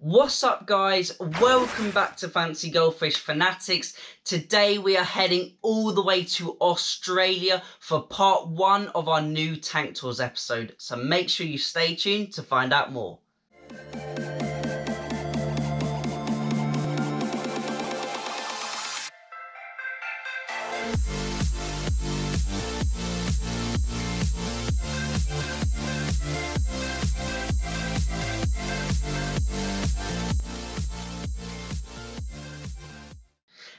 What's up guys, welcome back to Fancy Goldfish Fanatics. Today we are heading all the way to Australia for part 1 of our new Tank Tours episode, so make sure you stay tuned to find out more.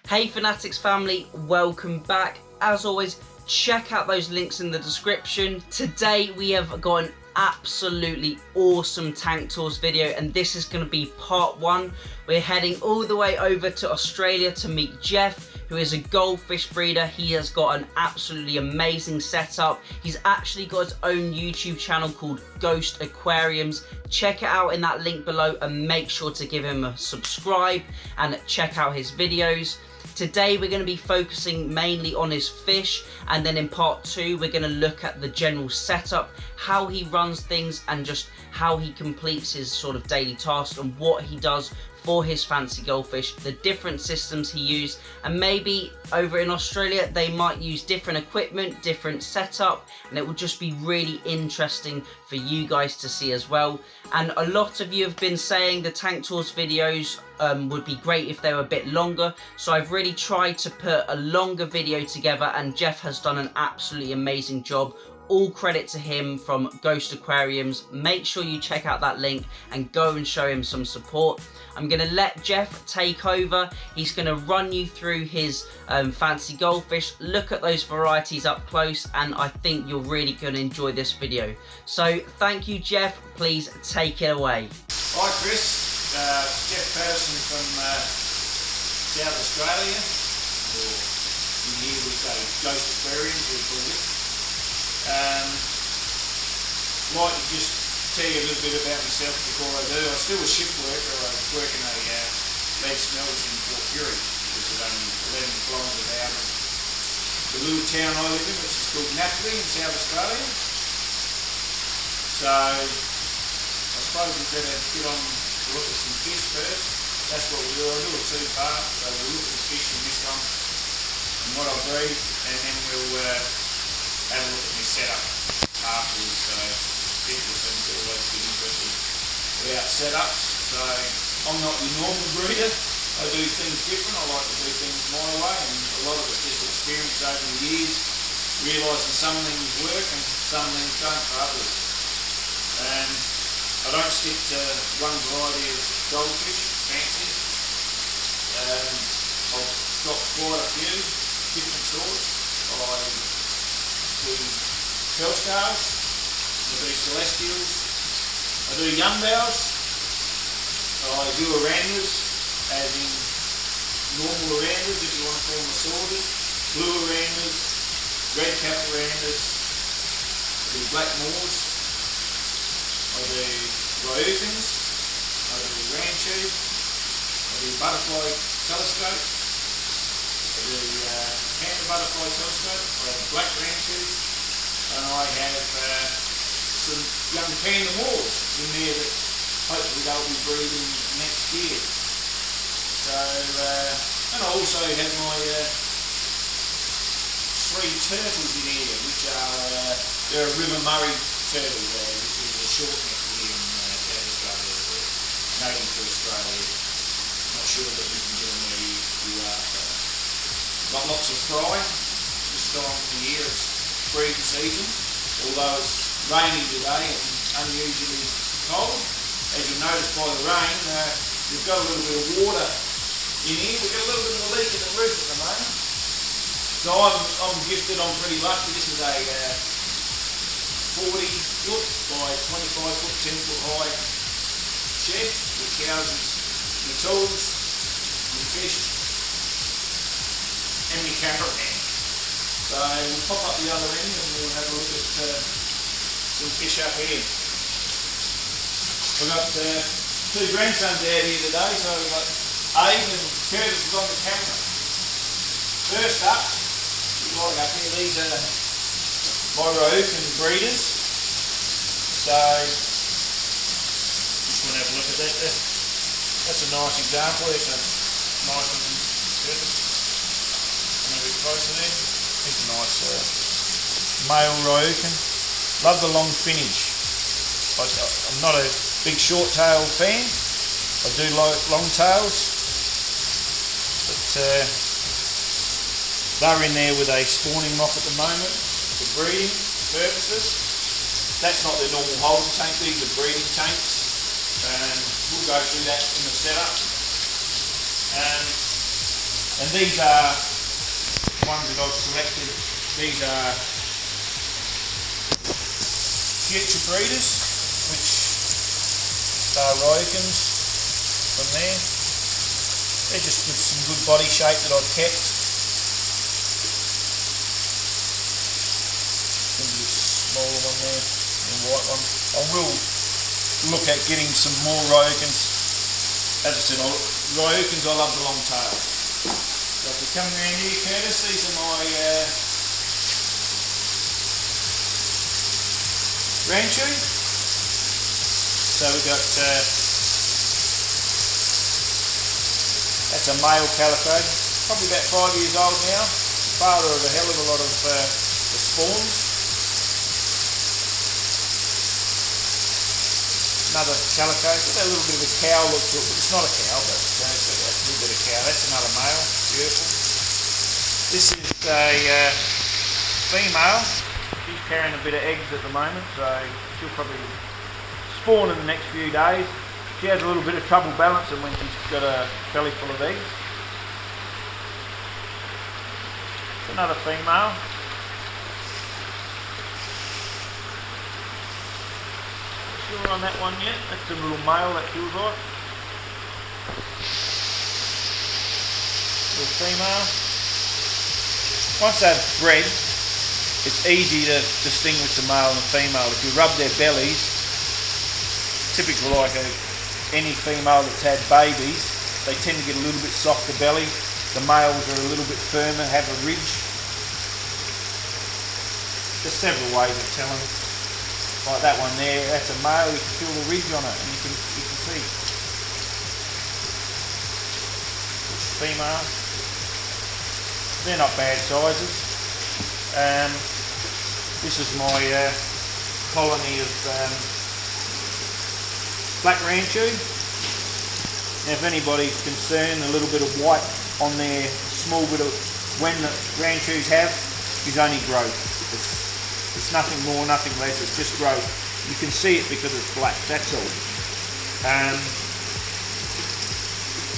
Hey Fanatics family, welcome back. As always, check out those links in the description. Today we have got an absolutely awesome Tank Tours video, and this is going to be part 1. We're heading all the way over to Australia to meet Jeff, who is a goldfish breeder. He has got an absolutely amazing setup. He's actually got his own YouTube channel called Ghost Aquariums. Check it out in that link below and make sure to give him a subscribe and check out his videos. Today we're going to be focusing mainly on his fish, and then in part 2 we're going to look at the general setup, how he runs things and just how he completes his sort of daily tasks and what he does for his fancy goldfish, the different systems he uses, and maybe over in Australia they might use different equipment, different setup, and it will just be really interesting for you guys to see as well. And a lot of you have been saying the Tank Tours videos would be great if they were a bit longer, so I've really tried to put a longer video together, and Jeff has done an absolutely amazing job. All credit to him from Ghost Aquariums. Make sure you check out that link and go and show him some support. I'm going to let Jeff take over. He's going to run you through his fancy goldfish, look at those varieties up close, and I think you're really going to enjoy this video. So thank you, Jeff. Please take it away. Hi Chris, Jeff Patterson from South Australia, or in here we say Ghost Aquariums, we call it. I'd like to just tell you a little bit about myself before I do. I'm still a shift worker. I work in a lead smelters in Port Fury, which is only 11 kilometres out of the little town I live in, which is called Napoli in South Australia. So I suppose we better get on to look at some fish first. That's what we do. I do a two-part. So we'll look at the fish in this one and what I breed, and then we'll have a look at my setup afterwards. So people seem to always be interested about setups. So I'm not your normal breeder. I do things different. I like to do things my way, and a lot of it's just experience over the years, realising some things work and some things don't for others. And I don't stick to one variety of goldfish, fancy. I've got quite a few different sorts. I do Felstars, I do Celestials, I do Young Bows, I do Arandas, as in normal Arandas if you want to call them assorted, blue Arandas, red cap Arandas, I do Black Moors, I do Ryukins, I do Ranchu, I do Butterfly Telescope, I do Panda Butterfly Telescope, I have Black Ranchus, and I have some young Panda Moors in there that hopefully they'll be breeding next year. So, and I also have my 3 turtles in here, which are they're a River Murray turtle, which is a short neck here in South Australia, native to Australia. Not sure that we can get them where you are. So. Got lots of fry this time of the year. It's breeding season, although it's raining today and unusually cold. As you'll notice by the rain, we've got a little bit of water in here. We've got a little bit of a leak in the roof at the moment. So I'm gifted, I'm pretty lucky. This is a 40 foot by 25 foot, 10 foot high shed, which houses my tools, my fish, and my cameraman. So we'll pop up the other end and we'll have a look at some fish up here. We've got 2 grandsons out here today, so we've got Abe and Curtis is on the camera. First up, right up here, these are my Ryukins breeders. So just want to have a look at that there. That's a nice example. It's a nice looking surface. Coming a bit closer there. Here's a nice male Ryukin. Love the long finish. I'm not a big short tail fan. I do like long tails, but they're in there with a spawning mock at the moment for breeding purposes. That's not their normal holding tank, these are breeding tanks, and we'll go through that in the setup. And these are ones that I've selected. These are future breeders, which are Ryukins from there. They're just with some good body shape that I've kept. Smaller one there, and white one. I will look at getting some more Ryukins. As I said, Ryukins, I love the long tail. So if we come around here, Curtis, these are my Ranchu. So we've got, that's a male calico, probably about 5 years old now. Father of a hell of a lot of the spawns. Another calico, got that little bit of a cow look to it, but it's not a cow, but it's got that little bit of cow. That's another male, beautiful. This is a female. She's carrying a bit of eggs at the moment, so she'll probably spawn in the next few days. She has a little bit of trouble balancing when she's got a belly full of eggs. It's another female. Sure on that one yet? That's a little male that feels like. Little female. Once they've bred, it's easy to distinguish the male and the female. If you rub their bellies, typically like any female that's had babies, they tend to get a little bit softer belly. The males are a little bit firmer, have a ridge. There's several ways of telling. Like that one there, that's a male, you can feel the ridge on it and you can see. It's female. They're not bad sizes. This is my colony of black Ranchu. Now if anybody's concerned, a little bit of white on their small bit of, when the Ranchus have, is only growth. It's nothing more, nothing less, it's just growth. You can see it because it's black, that's all.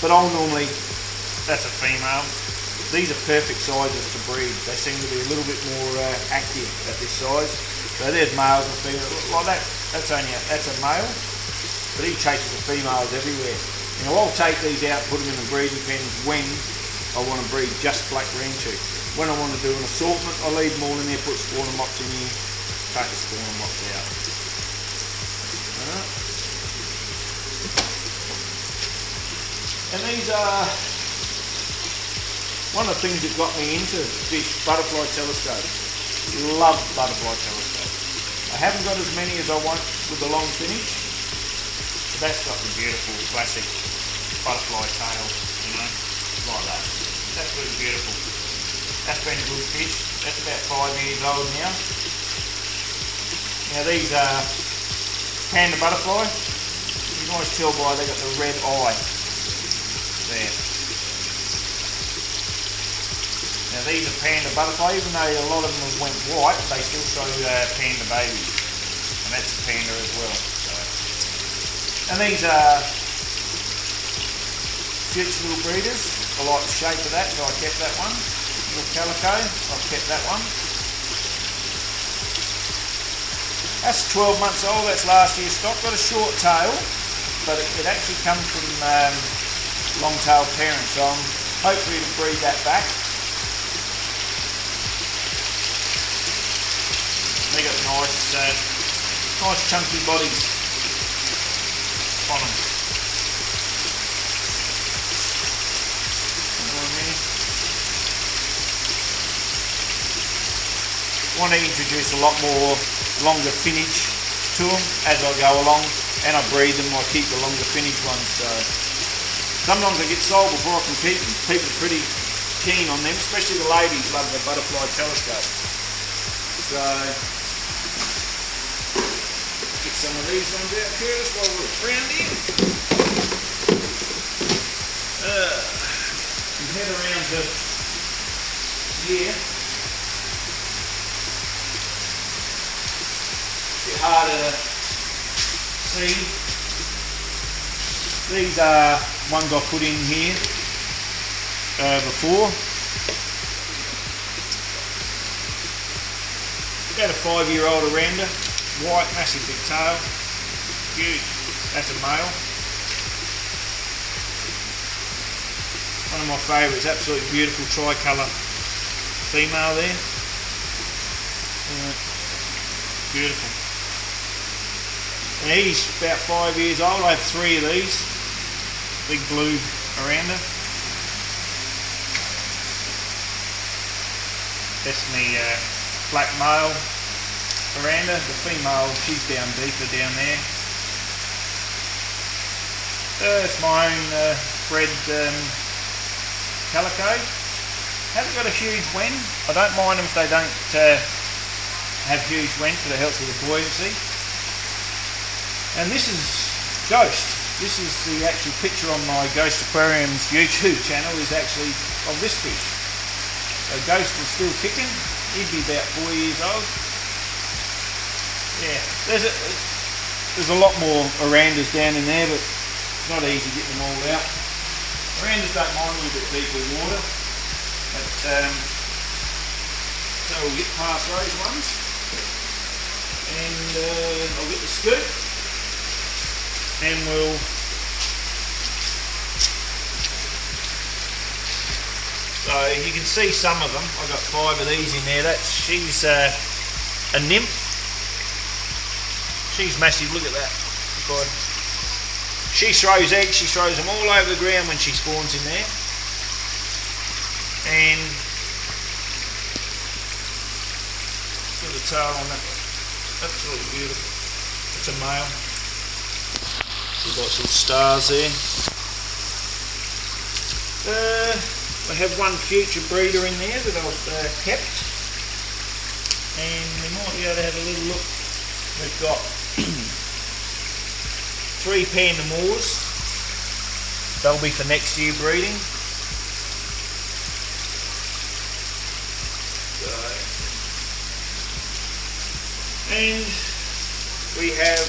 But I'll normally, that's a female. These are perfect sizes to breed. They seem to be a little bit more active at this size. So there's males and females. Like that, that's a male, but he chases the females everywhere. Now I'll take these out, put them in the breeding pens when I want to breed just black Ranchu. When I want to do an assortment, I leave them all in there, put spawner mocks in here, take the spawner mocks out. And these are one of the things that got me into this butterfly telescope. Love butterfly telescopes. I haven't got as many as I want with the long finish, but that's got the beautiful classic butterfly tail, you know, like that. That's really beautiful. That's been a good fish. That's about 5 years old now. Now these are panda butterfly. You can always tell by they got the red eye there. Now these are panda butterfly. Even though a lot of them went white, they still show panda babies, and that's a panda as well. So. And these are future little breeders. I like the shape of that, so I kept that one. Little calico, I've kept that one. That's 12 months old, that's last year's stock. Got a short tail, but it actually comes from long tailed parents, so I'm hopefully to breed that back. They got nice chunky bodies on them. I want to introduce a lot more longer finnage to them as I go along, and I breed them. I keep the longer finnage ones, so Sometimes they get sold before I can keep them. People are pretty keen on them, especially the ladies love the butterfly telescope. So, get some of these ones out, Curtis, while we're around here. And head around to here. A bit harder to see. These are ones I put in here before. About a 5-year-old oranda, white, massive big tail, huge. That's a male. One of my favourites, absolutely beautiful tricolour female there. Beautiful. And he's about 5 years old. I have 3 of these. Big blue oranda. That's my black male oranda. The female, she's down deeper down there. It's my own bred calico. Haven't got a huge wen. I don't mind them if they don't have huge wen, because it helps with the buoyancy. And this is Ghost. This is the actual picture on my Ghost Aquarium's YouTube channel is actually of this fish. So Ghost is still kicking. He'd be about 4 years old. Yeah, there's a lot more orandas down in there, but it's not easy to get them all out. Orandas don't mind a little bit deeper water, but so we'll get past those ones, and I'll get the scoop, and we'll so you can see some of them. I've got 5 of these in there. She's a nymph. She's massive. Look at that. God. She throws eggs. She throws them all over the ground when she spawns in there. And look at the tail on that. Absolutely beautiful. It's a male. We've got some stars there. I have one future breeder in there that I've kept, and we might be able to have a little look. We've got 3 panda moors. They'll be for next year breeding. So, and we have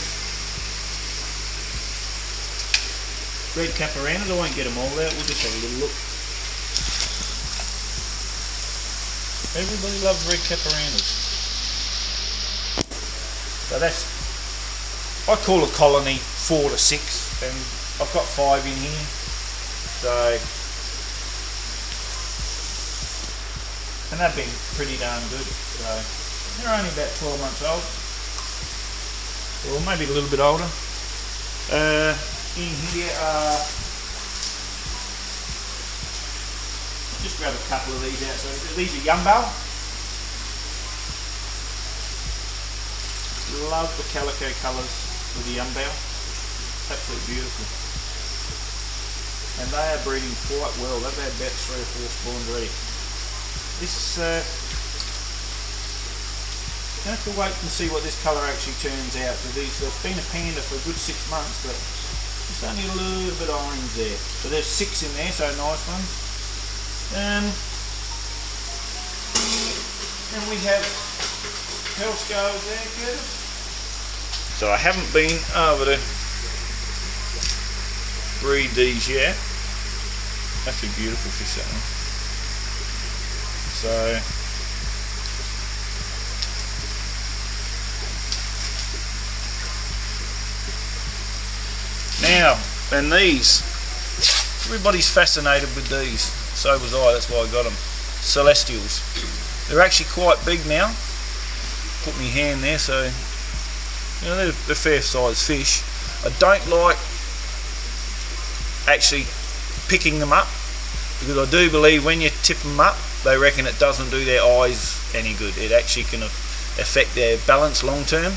red caparandas. I won't get them all out. We'll just have a little look. Everybody loves red caparandas. So that's, I call a colony 4 to 6, and I've got 5 in here. So, and they've been pretty darn good. So they're only about 12 months old, or maybe a little bit older. In here are, just grab a couple of these out. So these are Yumbo. Love the calico colours with the Yumbo. Absolutely beautiful. And they are breeding quite well. They've had about 3 or 4 spawns already. This, you have to wait and see what this colour actually turns out. So these, they've been a panda for a good 6 months, but it's only a little bit orange there. So there's 6 in there, so nice ones. And we have Hellscales there, Curtis. So I haven't been over to breed these yet. That's a beautiful fish, that one. So now, and these, everybody's fascinated with these. So was I, that's why I got them. Celestials. They're actually quite big now. Put my hand there, so you know, they're a fair sized fish. I don't like actually picking them up, because I do believe when you tip them up, they reckon it doesn't do their eyes any good. It actually can affect their balance long term.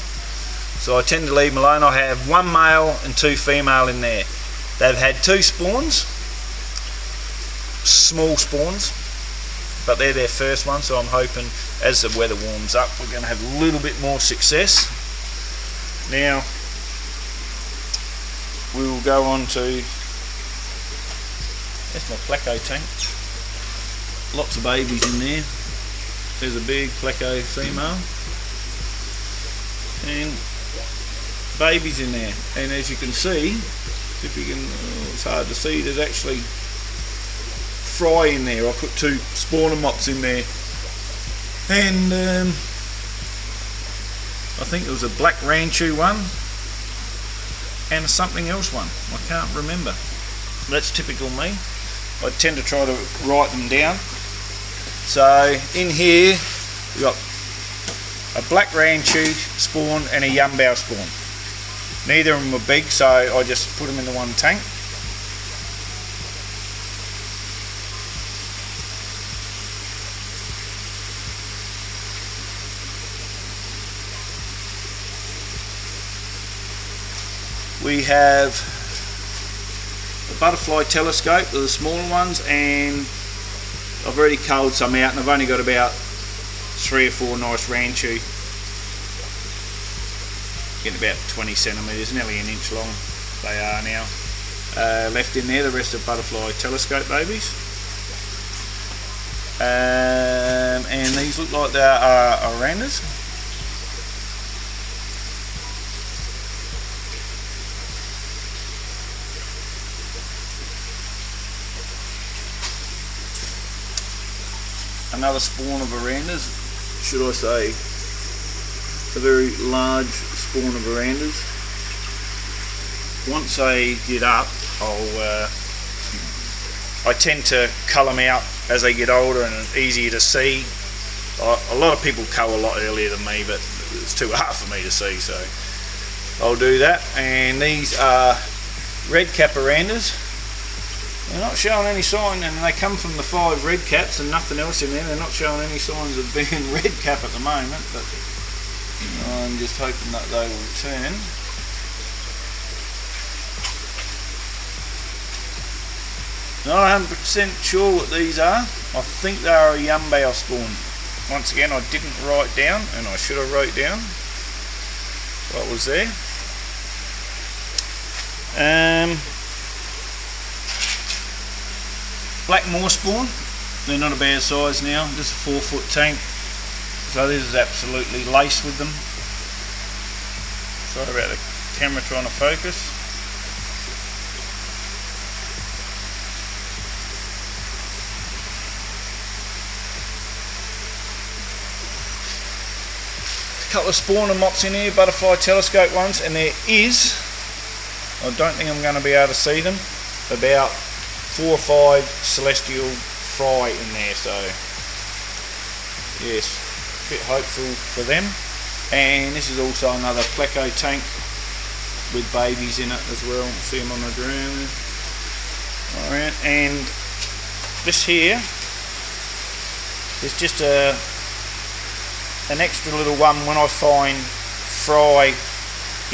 So I tend to leave them alone. I have 1 male and 2 female in there. They've had 2 spawns, small spawns, but they're their first one, so I'm hoping as the weather warms up we're going to have a little bit more success. Now we will go on to, that's my pleco tank, lots of babies in there. There's a big pleco female and babies in there, and as you can see, if you can, it's hard to see, there's actually fry in there. I put 2 spawner mops in there, and I think it was a black ranchu one and a something else one, I can't remember. That's typical me, I tend to try to write them down. So in here we got a black ranchu spawn and a yumbao spawn. Neither of them were big, so I just put them in the one tank. We have a butterfly telescope, the smaller ones, and I've already culled some out, and I've only got about 3 or 4 nice ranchu. Getting about 20 centimetres, nearly an inch long they are now. Left in there, the rest of butterfly telescope babies. And these look like they are orandas. Another spawn of verandas, should I say, a very large spawn of verandas. Once they get up, I tend to cull them out as they get older and easier to see. A lot of people cull a lot earlier than me, but it's too hard for me to see, so I'll do that. And these are red cap verandas. They're not showing any sign, and they come from the 5 red caps and nothing else in there. They're not showing any signs of being red cap at the moment, but I'm just hoping that they will turn. Not 100% sure what these are. I think they are a yumbao spawn. Once again, I didn't write down, and I should have wrote down what was there. Black moor spawn. They're not a bad size now. This is a 4-foot tank, so this is absolutely laced with them. Sorry about the camera trying to focus. A couple of spawner mops in here, butterfly telescope ones, and there is, I don't think I'm going to be able to see them, about 4 or 5 celestial fry in there, so yes, a bit hopeful for them. And this is also another pleco tank with babies in it as well. See them on the ground. Alright, and this here is just an extra little one when I find fry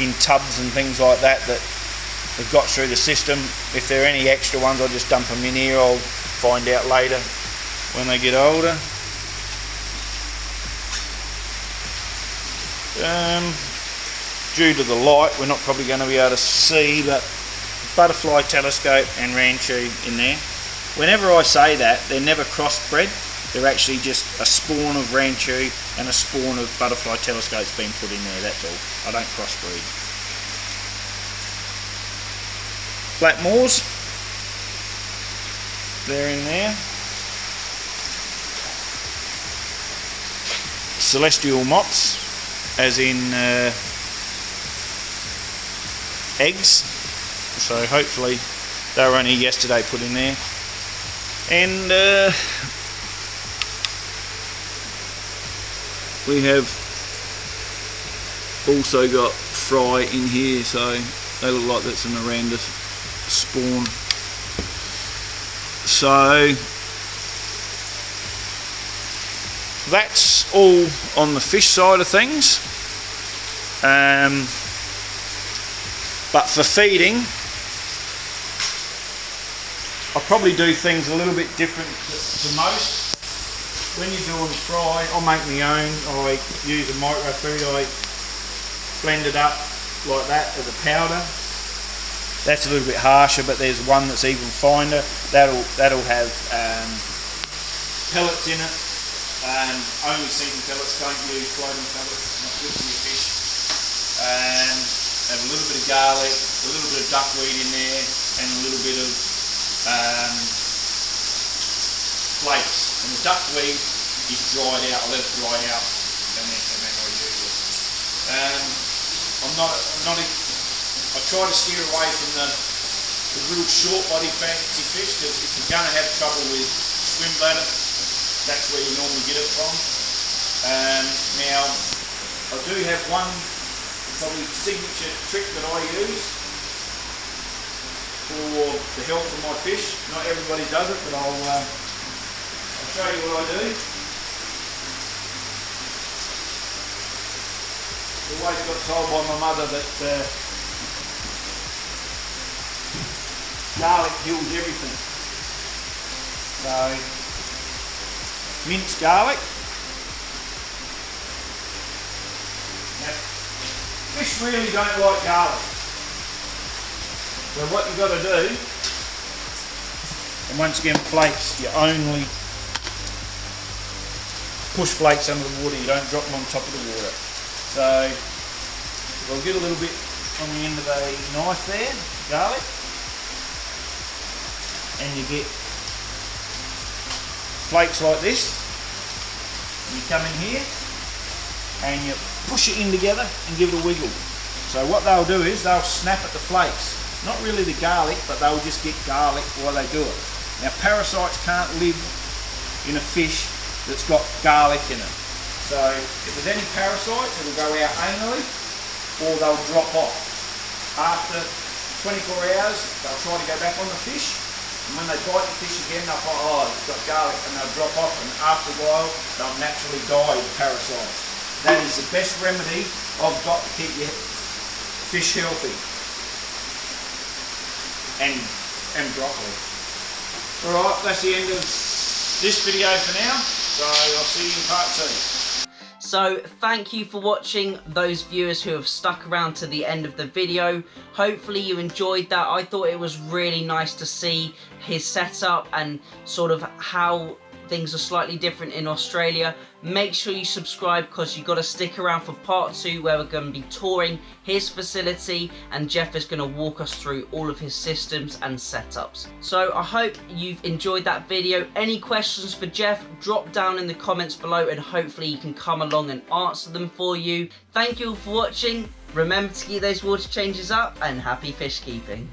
in tubs and things like that have got through the system. If there are any extra ones, I'll just dump them in here. I'll find out later when they get older. Due to the light, we're not probably going to be able to see, but butterfly telescope and ranchu in there. Whenever I say that, they're never crossbred. They're actually just a spawn of ranchu and a spawn of butterfly telescopes being put in there, that's all. I don't crossbreed. Black moors, they're in there. Celestial mops, as in eggs, so hopefully they were only yesterday put in there. And we have also got fry in here, so they look like that's an oranda spawn. So that's all on the fish side of things. But for feeding, I probably do things a little bit different to most. When you're doing fry, I'll make my own. I use a microfood. I blend it up like that as a powder. That's a little bit harsher, but there's one that's even finer. That'll have pellets in it. Only seating pellets. Don't use floating pellets. It's not good for your fish. And have a little bit of garlic, a little bit of duckweed in there, and a little bit of flakes. And the duckweed is dried out. I let it dry out, and then I use it. I try to steer away from the real short body fancy fish, because if you're going to have trouble with swim bladder, that's where you normally get it from. Now, I do have one probably signature trick that I use for the health of my fish. Not everybody does it, but I'll show you what I do. I always got told by my mother that garlic heals everything. So, minced garlic. Now, fish really don't like garlic. So what you've got to do, and once again flakes, you only push flakes under the water, you don't drop them on top of the water. So I'll get a little bit on the end of the knife there, garlic, and you get flakes like this. You come in here and you push it in together and give it a wiggle. So what they'll do is they'll snap at the flakes. Not really the garlic, but they'll just get garlic while they do it. Now parasites can't live in a fish that's got garlic in it. So if there's any parasites, it'll go out anally or they'll drop off. After 24 hours, they'll try to go back on the fish. And when they bite the fish again, they'll find, oh, it's got garlic, and they'll drop off, and after a while, they'll naturally die of parasites. That is the best remedy I've got to keep your fish healthy. And broccoli. Alright, that's the end of this video for now, so I'll see you in part 2. So thank you for watching, those viewers who have stuck around to the end of the video. Hopefully you enjoyed that. I thought it was really nice to see his setup and sort of how things are slightly different in Australia. Make sure you subscribe, because you've got to stick around for part 2, where we're going to be touring his facility and Jeff is going to walk us through all of his systems and setups. So I hope you've enjoyed that video. Any questions for Jeff, drop down in the comments below and hopefully he can come along and answer them for you. Thank you all for watching. Remember to keep those water changes up, and happy fish keeping.